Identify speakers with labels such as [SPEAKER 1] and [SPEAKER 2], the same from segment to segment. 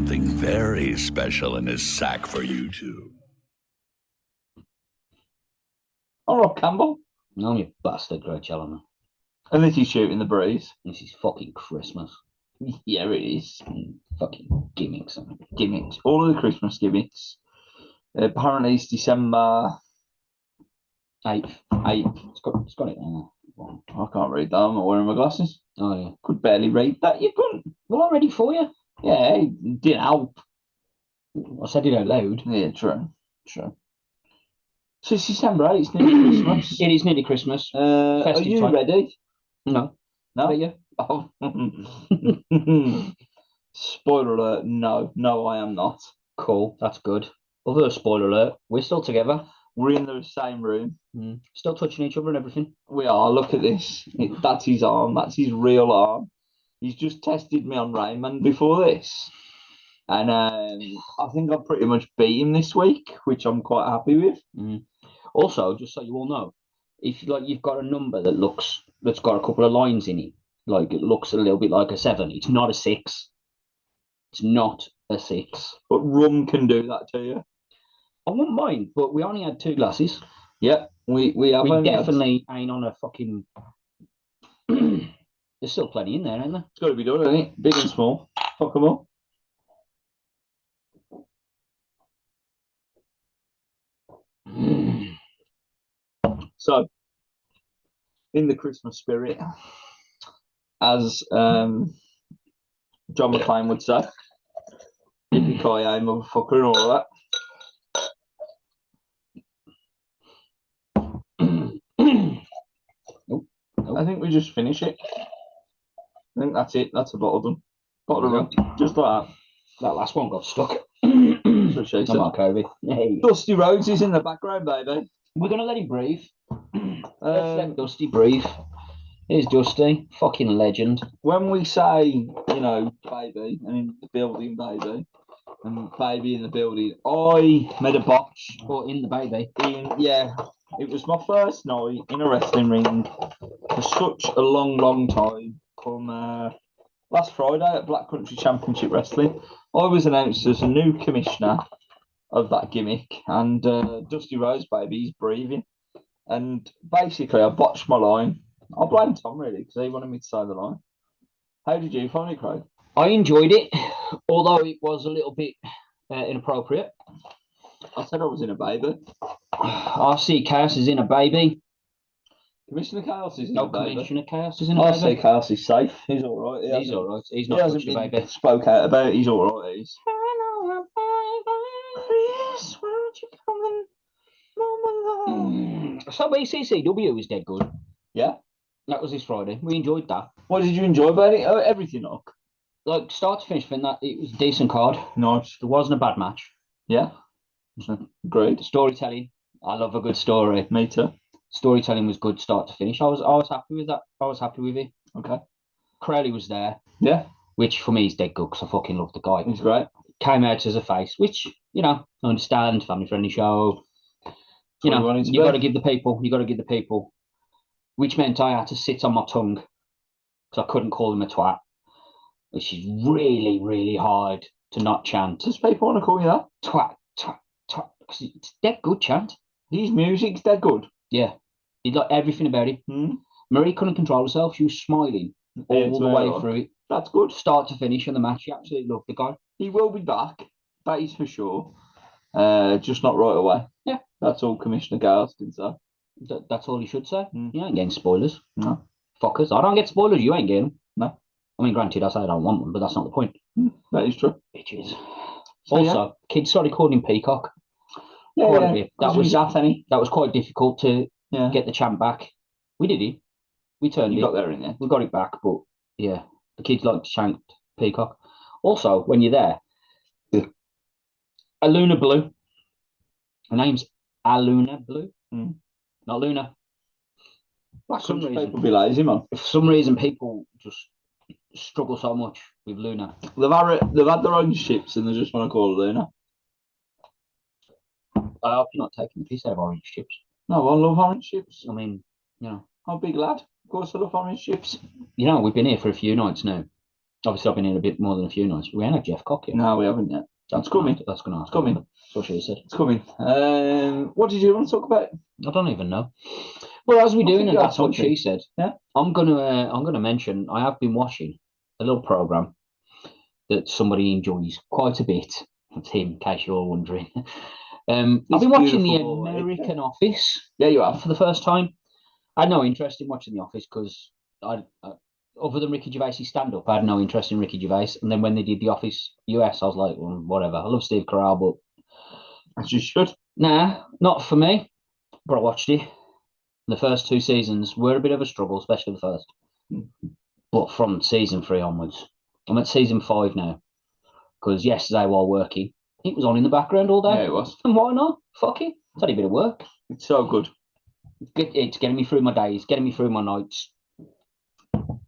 [SPEAKER 1] something very special in his sack for you two.
[SPEAKER 2] All right, Campbell.
[SPEAKER 3] No, you bastard, Greg Challoner.
[SPEAKER 2] And this is shooting the breeze.
[SPEAKER 3] This is fucking Christmas.
[SPEAKER 2] Yeah, it is.
[SPEAKER 3] Fucking gimmicks.
[SPEAKER 2] Gimmicks. All of the Christmas gimmicks. Apparently it's December
[SPEAKER 3] 8th.
[SPEAKER 2] 8th.
[SPEAKER 3] It's got it on there.
[SPEAKER 2] I can't read that. I'm not wearing my glasses.
[SPEAKER 3] Oh, yeah.
[SPEAKER 2] Could barely read that. You couldn't.
[SPEAKER 3] Well, I'm ready for you.
[SPEAKER 2] Yeah, it didn't help.
[SPEAKER 3] I said it out loud.
[SPEAKER 2] Yeah, true. So it's December 8th. It's nearly Christmas.
[SPEAKER 3] It is nearly Christmas.
[SPEAKER 2] Are you
[SPEAKER 3] time.
[SPEAKER 2] ready?
[SPEAKER 3] No.
[SPEAKER 2] No?
[SPEAKER 3] Are you?
[SPEAKER 2] Oh. Spoiler alert, no. No, I am not.
[SPEAKER 3] Cool. That's good. Other spoiler alert. We're still together.
[SPEAKER 2] We're in the same room.
[SPEAKER 3] Still touching each other and everything.
[SPEAKER 2] We are. Look at this. That's his arm. That's his real arm. He's just tested me on Rayman before this. And I think I've pretty much beat him this week, which I'm quite happy with.
[SPEAKER 3] Also, just so you all know, if you've got a number that's got a couple of lines in it, like it looks a little bit like a 7, it's not a 6. It's not a 6.
[SPEAKER 2] But rum can do that to you.
[SPEAKER 3] I wouldn't mind, but we only had 2 glasses.
[SPEAKER 2] Yeah, we
[SPEAKER 3] definitely ain't on a fucking. There's still plenty in there, ain't there?
[SPEAKER 2] It's got to be done, isn't it? Big and small. Fuck them all. So, in the Christmas spirit, as John McClane would say, yippee-ki-yay, motherfucker, and all of that. I think we just finish it. I think that's it. That's a bottle done. Bottle done. Just like that.
[SPEAKER 3] That last one got stuck.
[SPEAKER 2] That's what she said.
[SPEAKER 3] I'm not Kobe. Hey.
[SPEAKER 2] Dusty Rhodes is in the background, baby.
[SPEAKER 3] We're going to let him breathe. Let's let Dusty breathe. Here's Dusty. Fucking legend.
[SPEAKER 2] When we say, baby, and in the building, baby, and baby in the building, I made a botch.
[SPEAKER 3] Or in the baby.
[SPEAKER 2] It was my first night in a wrestling ring for such a long, long time. Come last Friday at Black Country Championship Wrestling, I was announced as a new commissioner of that gimmick, and Dusty Rhodes, baby, he's breathing. And basically, I botched my line. I blame Tom, really, because he wanted me to say the line. How did you find it, Craig?
[SPEAKER 3] I enjoyed it, although it was a little bit inappropriate.
[SPEAKER 2] I said I was in a baby.
[SPEAKER 3] I see Chaos is in a baby.
[SPEAKER 2] Commissioner Chaos is in a baby.
[SPEAKER 3] Commissioner Chaos is in a
[SPEAKER 2] I
[SPEAKER 3] baby.
[SPEAKER 2] say Chaos is safe. He's all right.
[SPEAKER 3] He's all right. He's not
[SPEAKER 2] he hasn't
[SPEAKER 3] such a
[SPEAKER 2] been
[SPEAKER 3] baby.
[SPEAKER 2] spoke out about it. He's all right. He's.
[SPEAKER 3] Chris, won't you come in? So BCCW is dead good.
[SPEAKER 2] Yeah.
[SPEAKER 3] That was this Friday. We enjoyed that.
[SPEAKER 2] What did you enjoy about it? Oh, everything, look.
[SPEAKER 3] Like start to finish, I think that it was a decent card.
[SPEAKER 2] Nice.
[SPEAKER 3] It wasn't a bad match.
[SPEAKER 2] Yeah. Great.
[SPEAKER 3] Storytelling. I love a good story.
[SPEAKER 2] Me too.
[SPEAKER 3] Storytelling was good start to finish. I was happy with that. I was happy with it.
[SPEAKER 2] Okay.
[SPEAKER 3] Crowley was there.
[SPEAKER 2] Yeah.
[SPEAKER 3] Which for me is dead good because I fucking love the guy.
[SPEAKER 2] He's great.
[SPEAKER 3] Came out as a face, which, I understand, family friendly show. You got to give the people. Which meant I had to sit on my tongue because I couldn't call him a twat, which is really, really hard to not chant.
[SPEAKER 2] Does people want to call you that?
[SPEAKER 3] Twat, twat, twat. Because it's dead good chant.
[SPEAKER 2] His music's dead good.
[SPEAKER 3] Yeah. He liked everything about it. Marie couldn't control herself. She was smiling all the way through it.
[SPEAKER 2] That's good.
[SPEAKER 3] Start to finish in the match. She absolutely loved the guy.
[SPEAKER 2] He will be back. That is for sure. Just not right away.
[SPEAKER 3] Yeah.
[SPEAKER 2] That's all Commissioner Chaos can say.
[SPEAKER 3] That's all you should say. You ain't getting spoilers.
[SPEAKER 2] No.
[SPEAKER 3] Fuckers. I don't get spoilers. You ain't getting them.
[SPEAKER 2] No.
[SPEAKER 3] I mean, granted, I say I don't want one, but that's not the point.
[SPEAKER 2] That is true.
[SPEAKER 3] Bitches. Also, kids started calling him Peacock.
[SPEAKER 2] Yeah.
[SPEAKER 3] That was quite difficult to get the chant back. We did it. We turned it.
[SPEAKER 2] You got there in the end.
[SPEAKER 3] We got it back, but yeah, the kids like to chant Peacock. Also, when you're there, Aluna Blue. Her name's Aluna Blue. Not Luna.
[SPEAKER 2] For some reason, people be lazy, man.
[SPEAKER 3] For some reason, people just struggle so much with Luna.
[SPEAKER 2] They've had their own ships and they just want to call it Luna.
[SPEAKER 3] I hope you're not taking the piece out of orange chips.
[SPEAKER 2] No, I love orange chips.
[SPEAKER 3] I mean,
[SPEAKER 2] I'm a big lad. Of course, I love orange chips.
[SPEAKER 3] We've been here for a few nights now. Obviously, I've been in a bit more than a few nights. We ain't had Jeff Cock yet.
[SPEAKER 2] No, we haven't yet. That's coming.
[SPEAKER 3] That's going to
[SPEAKER 2] It's coming.
[SPEAKER 3] That's what she said.
[SPEAKER 2] It's coming. What did you want to talk about?
[SPEAKER 3] I don't even know. Well, as we're doing, and that's what
[SPEAKER 2] something.
[SPEAKER 3] she said.
[SPEAKER 2] Yeah.
[SPEAKER 3] I'm gonna mention. I have been watching a little program that somebody enjoys quite a bit. It's him, in case you're all wondering. I've been watching the American Office.
[SPEAKER 2] Yeah, you have.
[SPEAKER 3] For the first time. I had no interest in watching The Office because other than Ricky Gervais' stand-up, I had no interest in Ricky Gervais. And then when they did The Office US, I was like, well, whatever. I love Steve Carell, but
[SPEAKER 2] as you should.
[SPEAKER 3] Nah, not for me. But I watched it. The first 2 seasons were a bit of a struggle, especially the first. But from season 3 onwards, I'm at season 5 now. Because yesterday while working, it was on in the background all day.
[SPEAKER 2] Yeah, it was.
[SPEAKER 3] And why not? Fuck it. It's only a bit of work.
[SPEAKER 2] It's so good.
[SPEAKER 3] It's getting me through my days, getting me through my nights.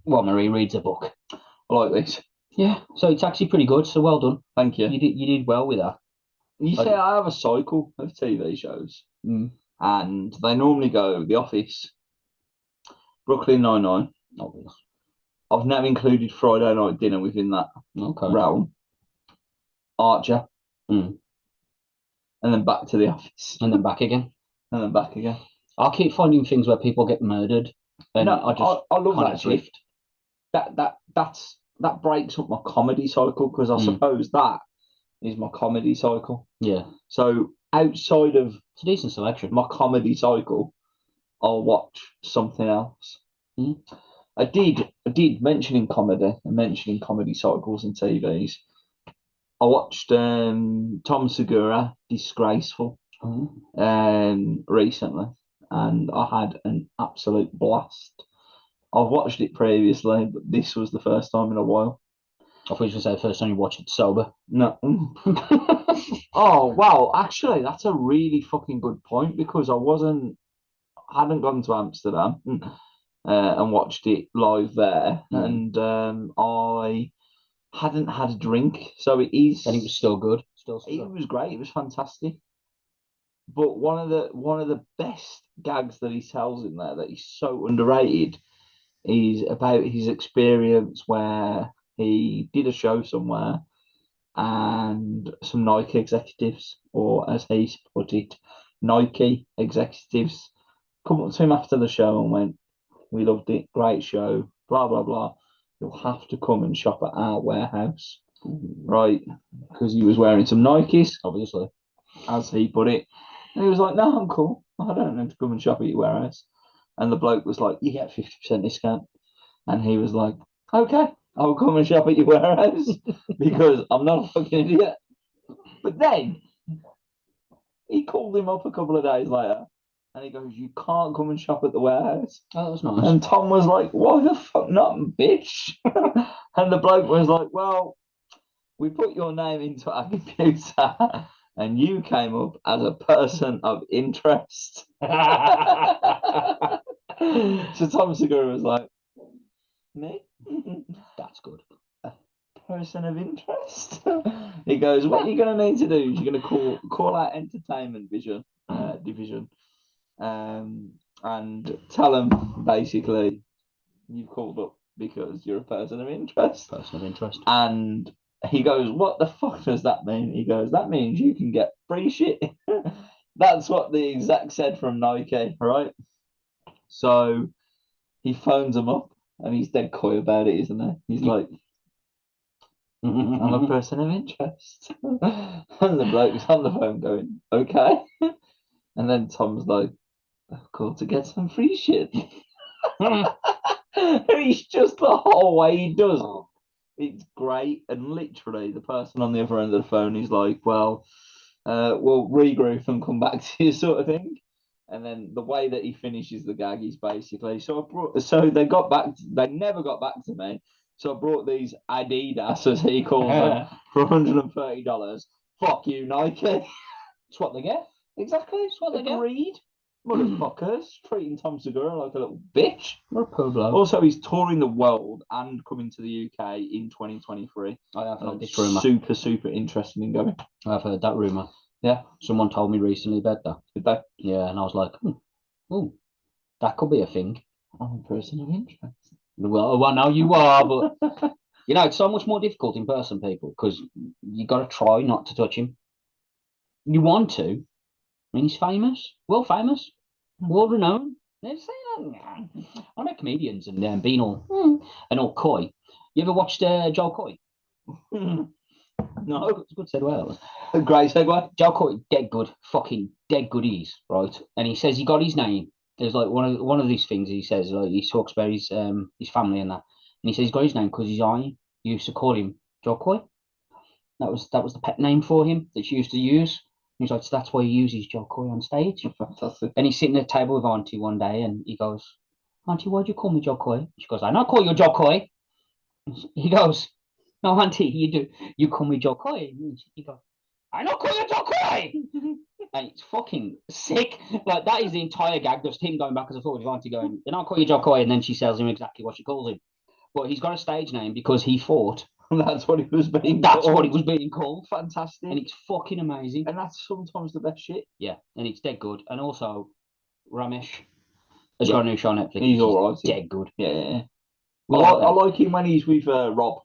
[SPEAKER 3] Well, Marie reads a book.
[SPEAKER 2] I like this.
[SPEAKER 3] Yeah, so it's actually pretty good. So well done.
[SPEAKER 2] Thank you.
[SPEAKER 3] You did well with that.
[SPEAKER 2] You say I have a cycle of TV shows, and they normally go The Office, Brooklyn Nine-Nine.
[SPEAKER 3] Obvious.
[SPEAKER 2] I've now included Friday Night Dinner within that realm. Archer, and then back to The Office,
[SPEAKER 3] and then back again,
[SPEAKER 2] and then back again.
[SPEAKER 3] I keep finding things where people get murdered, and I
[SPEAKER 2] love that shift. That breaks up my comedy cycle because I suppose that is my comedy cycle.
[SPEAKER 3] Yeah.
[SPEAKER 2] So outside of
[SPEAKER 3] it's a decent selection.
[SPEAKER 2] My comedy cycle, I'll watch something else. I did mentioning comedy and mentioning comedy cycles and TVs. I watched Tom Segura, Disgraceful, recently, and I had an absolute blast. I've watched it previously, but this was the first time in a while.
[SPEAKER 3] I thought you were going to say the first time you watched it sober.
[SPEAKER 2] No. Oh, wow. Actually, that's a really fucking good point because I hadn't gone to Amsterdam and watched it live there. And I hadn't had a drink. So it is.
[SPEAKER 3] And it was still good.
[SPEAKER 2] It was great. It was fantastic. But one of the best gags that he tells in there that is so underrated is about his experience where he did a show somewhere and some Nike executives, or as he put it, Nike executives, come up to him after the show and went, "We loved it, great show, blah, blah, blah. You'll have to come and shop at our warehouse." Right? Because he was wearing some Nikes, obviously, as he put it. And he was like, "No, I'm cool. I don't need to come and shop at your warehouse." And the bloke was like, "You get 50% discount." And he was like, "Okay, I'll come and shop at your warehouse because I'm not a fucking idiot." But then he called him up a couple of days later and he goes, "You can't come and shop at the warehouse."
[SPEAKER 3] Oh, that's nice.
[SPEAKER 2] And Tom was like, "Why the fuck not, bitch?" And the bloke was like, "Well, we put your name into our computer and you came up as a person of interest." So Tom Segura was like, "Me?
[SPEAKER 3] That's good.
[SPEAKER 2] A person of interest?" He goes, "What you're going to need to do is you're going to call our entertainment division, and tell them basically you've called up because you're a person of interest."
[SPEAKER 3] Person of interest.
[SPEAKER 2] And he goes, "What the fuck does that mean?" He goes, "That means you can get free shit." That's what the exec said from Nike, right? So he phones him up and he's dead coy about it, isn't he? He's like, "I'm a person of interest." And the bloke's on the phone going, "Okay." And then Tom's like, "I've called to get some free shit." And he's just the whole way he does. It's great. And literally the person on the other end of the phone is like, "Well, we'll regroup and come back to you," sort of thing. And then the way that he finishes the gag is basically, so they never got back to me. So I brought these Adidas, as he calls them, for $130. Fuck you, Nike.
[SPEAKER 3] It's what they get.
[SPEAKER 2] Exactly.
[SPEAKER 3] It's what they get.
[SPEAKER 2] Agreed. Motherfuckers treating Tom Segura like a little bitch.
[SPEAKER 3] What a poor bloke.
[SPEAKER 2] Also, he's touring the world and coming to the UK in 2023.
[SPEAKER 3] I have heard this
[SPEAKER 2] rumour. Super interested in going.
[SPEAKER 3] I've heard that rumour.
[SPEAKER 2] Yeah.
[SPEAKER 3] Someone told me recently about that.
[SPEAKER 2] Did they?
[SPEAKER 3] Yeah, and I was like, oh, that could be a thing.
[SPEAKER 2] I'm a person of interest.
[SPEAKER 3] Well, now you are, but You know, it's so much more difficult in person, people, because you got to try not to touch him. You want to. I mean, he's famous, world famous, world renowned. They're saying, I know comedians and being all coy. You ever watched Joel Coy? No, it's a good segue.
[SPEAKER 2] Great segue.
[SPEAKER 3] Joel Coy, dead good, fucking dead good he is, right? And he says he got his name. There's like one of these things he says, like he talks about his family and that, and he says he's got his name because his eye used to call him Joel Coy. That was the pet name for him that she used to use. He's like, so that's why he uses Joel Coy on stage.
[SPEAKER 2] Fantastic.
[SPEAKER 3] And he's sitting at a table with Auntie one day, and he goes, Auntie, why'd you call me Joel Coy? She goes, I don't call you Joel Coy. He goes, no, Auntie, you call me Joel Coy. He goes, I don't call you Joel Coy. And it's fucking sick. Like, that is the entire gag, just him going back as a thought with his Auntie going, I don't call you Joel Coy, and then she tells him exactly what she calls him. But he's got a stage name because he thought
[SPEAKER 2] that's what he was being
[SPEAKER 3] that's
[SPEAKER 2] called.
[SPEAKER 3] what he was being called.
[SPEAKER 2] Fantastic.
[SPEAKER 3] And it's fucking amazing.
[SPEAKER 2] And that's sometimes the best shit.
[SPEAKER 3] Yeah, and it's dead good. And also, Ramesh has got a new show on Netflix.
[SPEAKER 2] He's all right.
[SPEAKER 3] Dead good.
[SPEAKER 2] Yeah. I like him when he's with Rob.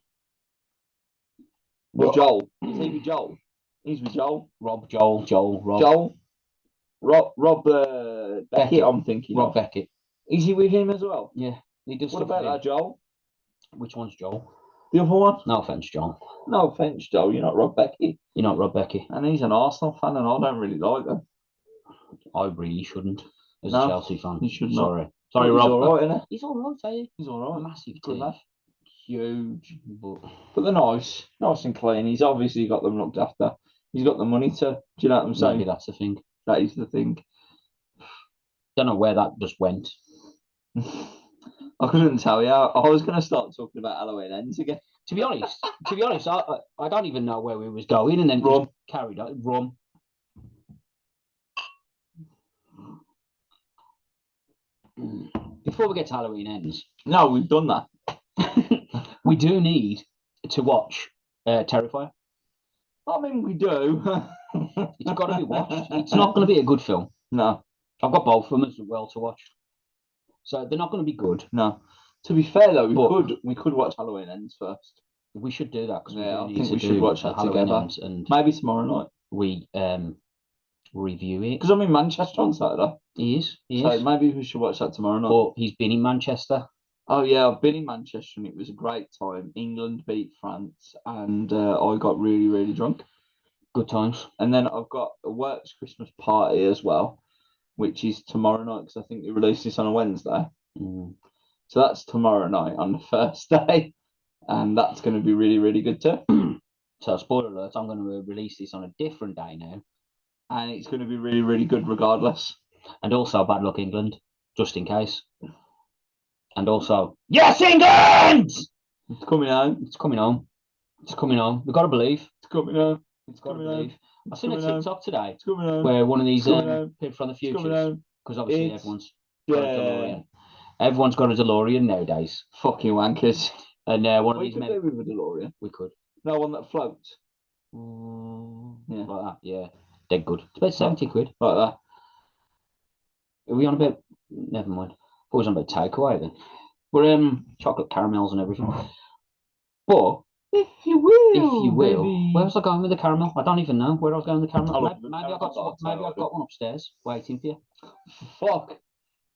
[SPEAKER 2] With Joel. Is he with Joel? He's with Joel.
[SPEAKER 3] Rob. Joel.
[SPEAKER 2] Rob Beckett, I'm thinking.
[SPEAKER 3] Rob Beckett.
[SPEAKER 2] Is he with him as well?
[SPEAKER 3] Yeah. He does.
[SPEAKER 2] What about that, Joel?
[SPEAKER 3] Which one's Joel?
[SPEAKER 2] The other one?
[SPEAKER 3] No offense, Joel.
[SPEAKER 2] No offense, Joel. You're not Rob Beckett.
[SPEAKER 3] You're not Rob Beckett.
[SPEAKER 2] And he's an Arsenal fan, and I don't really like him.
[SPEAKER 3] I really shouldn't. As a Chelsea fan.
[SPEAKER 2] You should
[SPEAKER 3] not.
[SPEAKER 2] Sorry,
[SPEAKER 3] Rob.
[SPEAKER 2] He's all right, isn't he?
[SPEAKER 3] He's all right, eh?
[SPEAKER 2] He's all right.
[SPEAKER 3] Massive
[SPEAKER 2] Good
[SPEAKER 3] team.
[SPEAKER 2] enough. Huge. But they're nice and clean. He's obviously got them looked after. He's got the money to. Do you know what I'm saying?
[SPEAKER 3] Maybe that's the thing.
[SPEAKER 2] That is the thing.
[SPEAKER 3] Don't know where that just went.
[SPEAKER 2] I couldn't tell you. I was going to start talking about Halloween ends again.
[SPEAKER 3] To be honest, I don't even know where we was going, and then
[SPEAKER 2] Rum.
[SPEAKER 3] Just carried on. Rum. Before we get to Halloween ends,
[SPEAKER 2] no, we've done that.
[SPEAKER 3] We do need to watch Terrifier.
[SPEAKER 2] I mean, we do.
[SPEAKER 3] It's got to be watched. It's not going to be a good film.
[SPEAKER 2] No,
[SPEAKER 3] I've got both of them as well to watch, so they're not going to be good.
[SPEAKER 2] No. To be fair though, we could watch Halloween ends first.
[SPEAKER 3] We should do that because
[SPEAKER 2] I think we should watch that together.
[SPEAKER 3] And
[SPEAKER 2] maybe tomorrow night
[SPEAKER 3] we review it.
[SPEAKER 2] Because I'm in Manchester on Saturday.
[SPEAKER 3] He is.
[SPEAKER 2] So maybe we should watch that tomorrow night.
[SPEAKER 3] But he's been in Manchester.
[SPEAKER 2] Oh yeah, I've been in Manchester and it was a great time. England beat France and I got really, really drunk.
[SPEAKER 3] Good times. And
[SPEAKER 2] then I've got a works Christmas party as well, which is tomorrow night because I think they release this on a Wednesday. So that's tomorrow night on the first day. And that's going to be really, really good too.
[SPEAKER 3] So, spoiler alert, I'm going to release this on a different day now.
[SPEAKER 2] And it's going to be really, really good regardless.
[SPEAKER 3] And also, bad luck England, just in case. And also, yes, England!
[SPEAKER 2] It's coming home.
[SPEAKER 3] It's coming home. It's coming home. We've got to believe.
[SPEAKER 2] It's coming home.
[SPEAKER 3] It's got to believe. I seen a TikTok today
[SPEAKER 2] it's coming home.
[SPEAKER 3] where one of these people from the future, because obviously everyone's got a DeLorean. Everyone's got a DeLorean nowadays.
[SPEAKER 2] Fucking wankers.
[SPEAKER 3] And one of these
[SPEAKER 2] men. We could do with a DeLorean.
[SPEAKER 3] We could.
[SPEAKER 2] No one that floats.
[SPEAKER 3] Yeah, like that. Yeah, dead good. It's about 70 quid.
[SPEAKER 2] Like that.
[SPEAKER 3] Are we on about? Never mind. I was on about takeaway then. We're chocolate caramels and everything. But
[SPEAKER 2] if you will,
[SPEAKER 3] baby. Where was I going with the caramel? I don't even know where I was going with the caramel. Maybe I've got one upstairs waiting for you.
[SPEAKER 2] Fuck.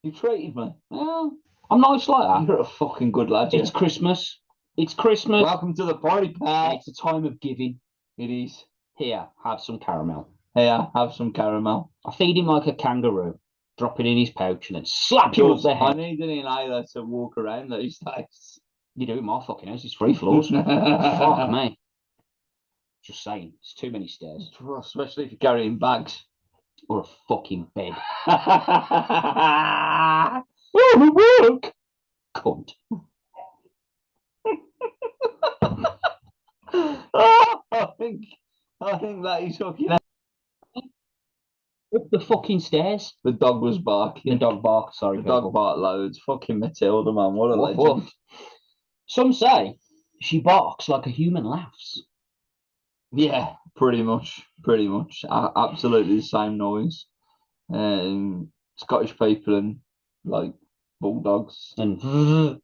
[SPEAKER 2] You treated me.
[SPEAKER 3] Well, I'm nice like that.
[SPEAKER 2] You're a fucking good lad.
[SPEAKER 3] It's Christmas. It's Christmas.
[SPEAKER 2] Welcome to the party, pal.
[SPEAKER 3] It's a time of giving.
[SPEAKER 2] It is.
[SPEAKER 3] Here, have some caramel.
[SPEAKER 2] Here, have some caramel.
[SPEAKER 3] I feed him like a kangaroo, drop it in his pouch and then slap him up the head.
[SPEAKER 2] I need an inhaler to walk around these days.
[SPEAKER 3] You do in my fucking house. It's 3 floors. Fuck me. Just saying. It's too many stairs.
[SPEAKER 2] Especially if you're carrying bags.
[SPEAKER 3] Or a fucking bed.
[SPEAKER 2] Oh, work!
[SPEAKER 3] Cunt.
[SPEAKER 2] I think that is fucking
[SPEAKER 3] up the fucking stairs.
[SPEAKER 2] The dog was barking.
[SPEAKER 3] The dog barked, sorry.
[SPEAKER 2] The dog barked loads. Fucking Matilda, man. What a legend.
[SPEAKER 3] Some say she barks like a human laughs.
[SPEAKER 2] Yeah, pretty much. Absolutely the same noise. Scottish people and like bulldogs
[SPEAKER 3] and
[SPEAKER 2] have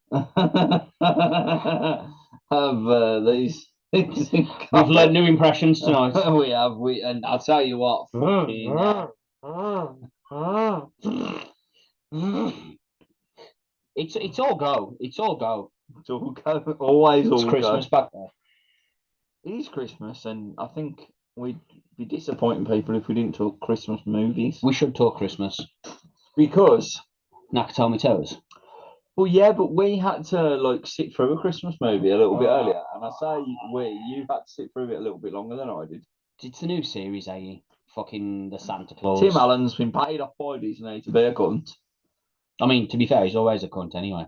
[SPEAKER 2] have these.
[SPEAKER 3] We've learned new impressions tonight.
[SPEAKER 2] We have. And I'll tell you what.
[SPEAKER 3] It's all go. It's all go.
[SPEAKER 2] It's all go. Always all
[SPEAKER 3] It's Christmas
[SPEAKER 2] go.
[SPEAKER 3] back there.
[SPEAKER 2] It is Christmas, and I think we'd be disappointing people if we didn't talk Christmas movies.
[SPEAKER 3] We should talk Christmas.
[SPEAKER 2] Because
[SPEAKER 3] Nakatomi Towers.
[SPEAKER 2] well, yeah, but we had to sit through a Christmas movie a little bit earlier, and I say you've had to sit through it a little bit longer than I did.
[SPEAKER 3] It's a new series, eh? Fucking the Santa Claus.
[SPEAKER 2] Tim Allen's been paid off by Disney to be a cunt.
[SPEAKER 3] I mean, to be fair, he's always a cunt anyway.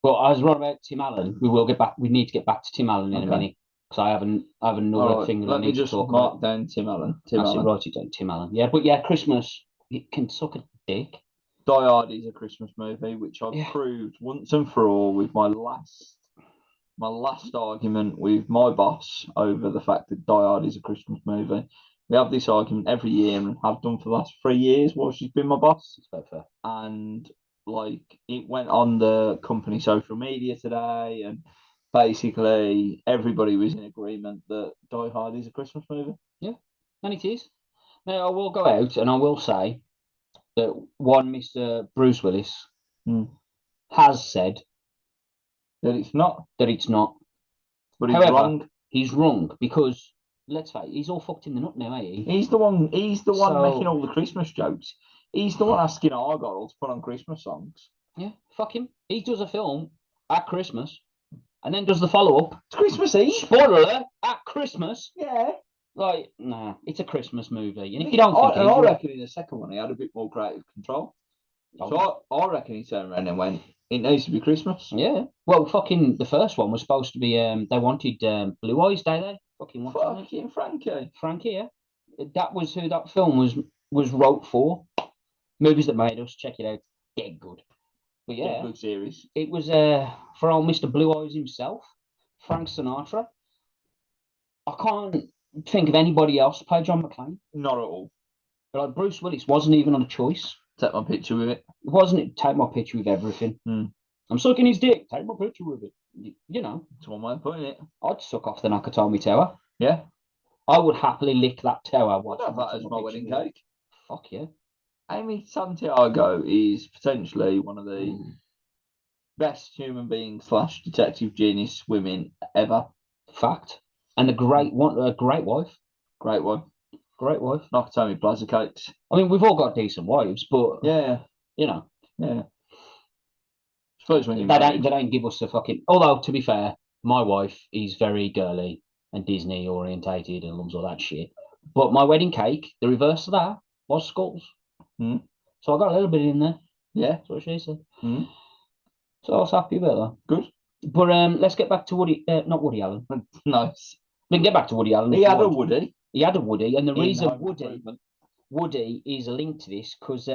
[SPEAKER 3] But I was right about Tim Allen. We will get back. We need to get back to Tim Allen in a minute because I have another thing that I need to talk about.
[SPEAKER 2] Let me just mark down Tim Allen.
[SPEAKER 3] Write it down, Tim Allen. Yeah, but yeah, Christmas. It can suck a dick.
[SPEAKER 2] Die Hard is a Christmas movie, which I've proved once and for all with my last argument with my boss over the fact that Die Hard is a Christmas movie. We have this argument every year and have done for the last 3 years while she's been my boss.
[SPEAKER 3] That's fair.
[SPEAKER 2] And it went on the company social media today, and basically everybody was in agreement that Die Hard is a Christmas movie.
[SPEAKER 3] Yeah, and it is. Now I will go out and I will say that one Mr. Bruce Willis has said
[SPEAKER 2] that it's not.
[SPEAKER 3] But he's
[SPEAKER 2] however, wrong.
[SPEAKER 3] He's wrong because let's face it, he's all fucked in the nut now, ain't he?
[SPEAKER 2] He's the one making all the Christmas jokes. He's the one asking Argyle to put on Christmas songs.
[SPEAKER 3] Yeah, fuck him. He does a film at Christmas and then does the follow-up.
[SPEAKER 2] It's Christmas Eve.
[SPEAKER 3] Spoiler alert, at Christmas.
[SPEAKER 2] Yeah.
[SPEAKER 3] Nah, it's a Christmas movie. And if you don't think
[SPEAKER 2] I reckon in the second one he had a bit more creative control. So I reckon he turned around and went, it needs to be Christmas.
[SPEAKER 3] Yeah. Well, fucking the first one was supposed to be, they wanted Blue Eyes, did they?
[SPEAKER 2] Fucking Frankie.
[SPEAKER 3] Frankie, yeah. That was who that film was wrote for. Movies That Made Us, check it out. Dead good. But yeah.
[SPEAKER 2] Good series.
[SPEAKER 3] It was for old Mr. Blue Eyes himself, Frank Sinatra. I can't think of anybody else to play John McClane.
[SPEAKER 2] Not at all.
[SPEAKER 3] But Bruce Willis wasn't even on a choice.
[SPEAKER 2] Take my picture with it.
[SPEAKER 3] Take my picture with everything. I'm sucking his dick. Take my picture with it. You know.
[SPEAKER 2] That's one way of putting it.
[SPEAKER 3] I'd suck off the Nakatomi Tower.
[SPEAKER 2] Yeah.
[SPEAKER 3] I would happily lick that tower.
[SPEAKER 2] I'd have that as my wedding cake.
[SPEAKER 3] Fuck yeah.
[SPEAKER 2] Amy Santiago is potentially one of the best human beings / detective genius women ever.
[SPEAKER 3] Fact. And a great wife.
[SPEAKER 2] Great wife. Nakatomi Plaza cakes.
[SPEAKER 3] I mean, we've all got decent wives, but
[SPEAKER 2] yeah,
[SPEAKER 3] you know,
[SPEAKER 2] yeah. Suppose when
[SPEAKER 3] they don't give us a fucking. Although to be fair, my wife is very girly and Disney orientated and loves all that shit. But my wedding cake, the reverse of that, was skulls. So I got a little bit in there.
[SPEAKER 2] Yeah,
[SPEAKER 3] that's what she said. So I was happy about that.
[SPEAKER 2] Good.
[SPEAKER 3] But let's get back to Woody. Not Woody Allen.
[SPEAKER 2] Nice.
[SPEAKER 3] We can get back to Woody Allen.
[SPEAKER 2] He had a Woody.
[SPEAKER 3] He had a Woody, and the reason Woody is linked to this because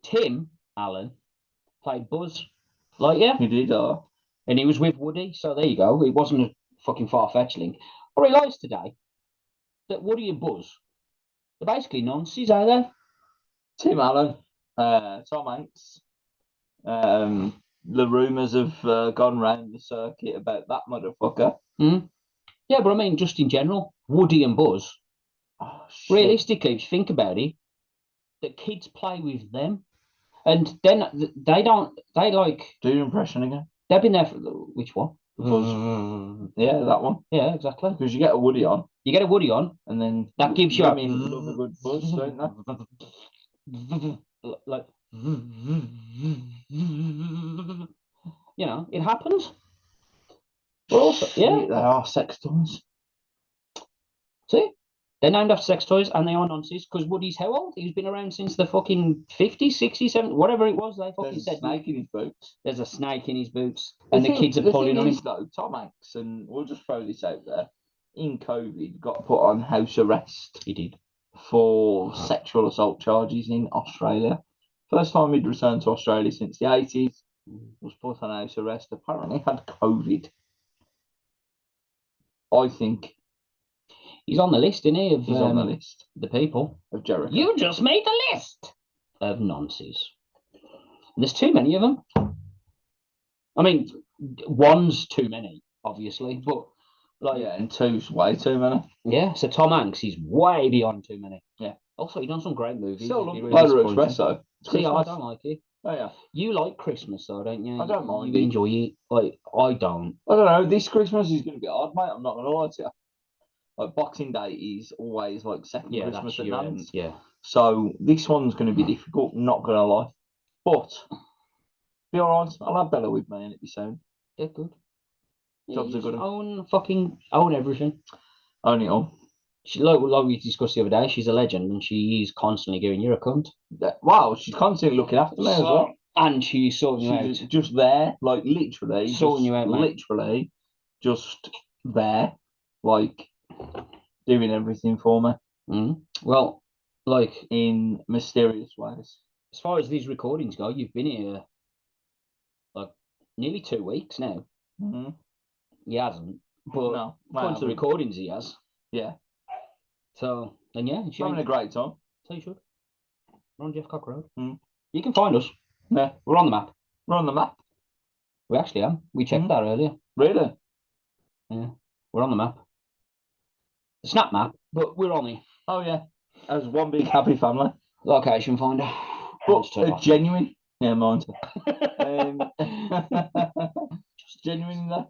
[SPEAKER 3] Tim Allen played Buzz Lightyear.
[SPEAKER 2] He did,
[SPEAKER 3] and he was with Woody. So there you go. It wasn't a fucking far-fetched link. I realised today that Woody and Buzz are basically nonsense, are they?
[SPEAKER 2] Tim Allen, Tom Hanks. The rumours have gone round the circuit about that motherfucker.
[SPEAKER 3] Yeah, but I mean, just in general, Woody and Buzz. Oh, realistically, if you think about it, the kids play with them, and then they don't. They do
[SPEAKER 2] your impression again.
[SPEAKER 3] They've been there for which one?
[SPEAKER 2] Yeah, that one.
[SPEAKER 3] Yeah, exactly.
[SPEAKER 2] Because you get a Woody on.
[SPEAKER 3] And then that gives you.
[SPEAKER 2] I mean, love a good buzz, don't they?
[SPEAKER 3] Like, you know, it happens. But also, yeah,
[SPEAKER 2] they are sex toys.
[SPEAKER 3] See, they're named after sex toys, and they are nonsense. Because Woody's how old? He's been around since the fucking 50s, 60s, 70s, whatever it was. They fucking said.
[SPEAKER 2] There's a snake in his boots.
[SPEAKER 3] There's a snake in his boots, and the kids are pulling on him.
[SPEAKER 2] Though, Tom Hanks, and we'll just throw this out there. In COVID, got put on house arrest.
[SPEAKER 3] He did.
[SPEAKER 2] For sexual assault charges in Australia. First time he'd returned to Australia since the 80s. Was put on house arrest. Apparently had COVID. I think
[SPEAKER 3] he's on the list, isn't he?
[SPEAKER 2] He's on the list.
[SPEAKER 3] The people
[SPEAKER 2] of Jericho.
[SPEAKER 3] You just made the list of nonsense. There's too many of them. I mean, one's too many. obviously, but like,
[SPEAKER 2] Yeah, and two's way too many.
[SPEAKER 3] yeah. So Tom Hanks, he's way beyond too many.
[SPEAKER 2] Yeah.
[SPEAKER 3] Also, he's done some great movies.
[SPEAKER 2] Still
[SPEAKER 3] It'd be
[SPEAKER 2] love
[SPEAKER 3] really
[SPEAKER 2] Polar
[SPEAKER 3] disappointing.
[SPEAKER 2] Espresso.
[SPEAKER 3] See, I don't like it.
[SPEAKER 2] Oh, yeah.
[SPEAKER 3] You like Christmas, though, don't you?
[SPEAKER 2] I don't mind
[SPEAKER 3] You
[SPEAKER 2] it.
[SPEAKER 3] enjoy it. Like, I don't.
[SPEAKER 2] I don't know. This Christmas is going to be hard, mate. I'm not going to lie to you. Like Boxing Day is always like second
[SPEAKER 3] Yeah,
[SPEAKER 2] Christmas
[SPEAKER 3] that's
[SPEAKER 2] at
[SPEAKER 3] your
[SPEAKER 2] Nan's.
[SPEAKER 3] yeah.
[SPEAKER 2] So this one's going to be difficult. Not going to lie, but be all right. I'll have Bella with me, and it'll be soon.
[SPEAKER 3] Yeah, good.
[SPEAKER 2] Jobs are good.
[SPEAKER 3] Own everything.
[SPEAKER 2] Own it all.
[SPEAKER 3] She, like we discussed the other day, she's a legend, and she is constantly giving you're a cunt.
[SPEAKER 2] Wow, she's constantly looking after me as well.
[SPEAKER 3] And she's sorting you
[SPEAKER 2] She's
[SPEAKER 3] out.
[SPEAKER 2] just there, like literally,
[SPEAKER 3] Sorting you out, mate.
[SPEAKER 2] literally, just there, like doing everything for me.
[SPEAKER 3] Well, like
[SPEAKER 2] in mysterious ways.
[SPEAKER 3] As far as these recordings go, you've been here like nearly 2 weeks now.
[SPEAKER 2] Mm-hmm.
[SPEAKER 3] He hasn't, but
[SPEAKER 2] no,
[SPEAKER 3] according to the recordings, he has.
[SPEAKER 2] Yeah.
[SPEAKER 3] So then, yeah,
[SPEAKER 2] having a great time.
[SPEAKER 3] So you should. We're on Jeff Cock Road.
[SPEAKER 2] Mm.
[SPEAKER 3] You can find us.
[SPEAKER 2] Yeah,
[SPEAKER 3] we're on the map.
[SPEAKER 2] We're on the map.
[SPEAKER 3] We actually am. We checked that earlier.
[SPEAKER 2] Really?
[SPEAKER 3] Yeah, we're on the map. The snap map, but we're on it.
[SPEAKER 2] Oh yeah, as one big happy family.
[SPEAKER 3] Location finder.
[SPEAKER 2] But a genuine. Yeah, mine. Just genuinely.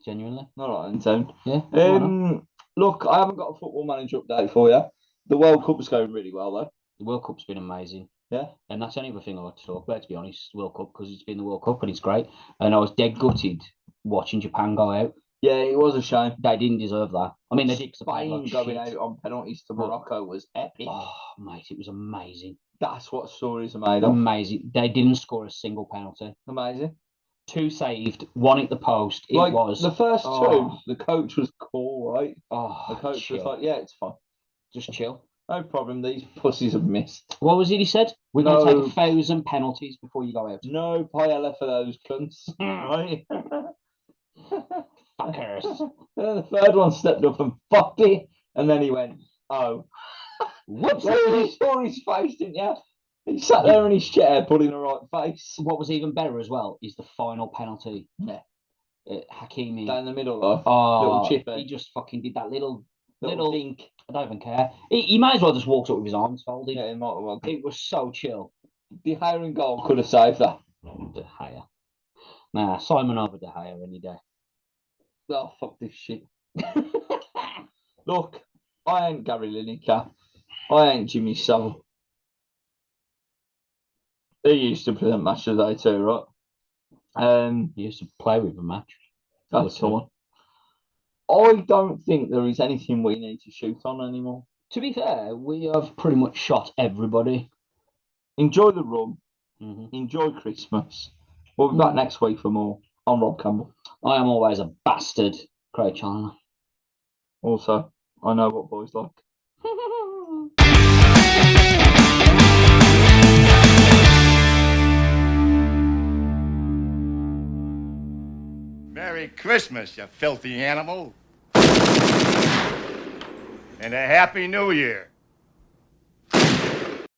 [SPEAKER 3] Genuinely.
[SPEAKER 2] All right, in town.
[SPEAKER 3] Yeah.
[SPEAKER 2] Look, I haven't got a football manager update for you. The World Cup's going really well though.
[SPEAKER 3] The World Cup's been amazing.
[SPEAKER 2] Yeah.
[SPEAKER 3] And that's the only other thing I want to talk about, to be honest, the World Cup, because it's been the World Cup and it's great. And I was dead gutted watching Japan go out.
[SPEAKER 2] Yeah, it was a shame.
[SPEAKER 3] They didn't deserve that. I mean, they did.
[SPEAKER 2] Spain going out on penalties to Morocco was epic.
[SPEAKER 3] Oh, mate, it was amazing.
[SPEAKER 2] That's what stories are made of.
[SPEAKER 3] Amazing. They didn't score a single penalty.
[SPEAKER 2] Amazing.
[SPEAKER 3] 2 saved, 1 at the post. It was
[SPEAKER 2] the first 2. The coach was cool, right?
[SPEAKER 3] Oh,
[SPEAKER 2] the coach was like, "Yeah, it's fine.
[SPEAKER 3] Just chill.
[SPEAKER 2] No problem. These pussies have missed."
[SPEAKER 3] What was it he said? We're going to take 1,000 penalties before you go out.
[SPEAKER 2] No paella for those cunts, right?
[SPEAKER 3] Fuckers.
[SPEAKER 2] The third one stepped up and fucked it, and then he went, "Oh, whoops!" You saw his face, didn't you? He sat there in his chair, putting a right face.
[SPEAKER 3] What was even better as well is the final penalty.
[SPEAKER 2] Yeah.
[SPEAKER 3] Hakimi.
[SPEAKER 2] Down the middle, though.
[SPEAKER 3] Oh,
[SPEAKER 2] little chip.
[SPEAKER 3] He just fucking did that little
[SPEAKER 2] dink.
[SPEAKER 3] I don't even care. He might as well just walked up with his arms folded.
[SPEAKER 2] Yeah, he might as well.
[SPEAKER 3] It was so chill.
[SPEAKER 2] De Gea in goal could have saved that.
[SPEAKER 3] De Gea. Nah, Simon over De Gea any day.
[SPEAKER 2] Oh, fuck this shit. Look, I ain't Gary Lineker. I ain't Jimmy Savile. He used to present Match of the Day too, right?
[SPEAKER 3] He used to play with a match.
[SPEAKER 2] That's the one. I don't think there is anything we need to shoot on anymore.
[SPEAKER 3] To be fair, we have pretty much shot everybody.
[SPEAKER 2] Enjoy the rum.
[SPEAKER 3] Mm-hmm.
[SPEAKER 2] Enjoy Christmas. We'll be back next week for more. I'm Rob Campbell.
[SPEAKER 3] I am always a bastard, Craig Chandler.
[SPEAKER 2] Also, I know what boys like.
[SPEAKER 4] Merry Christmas, you filthy animal. And a Happy New Year.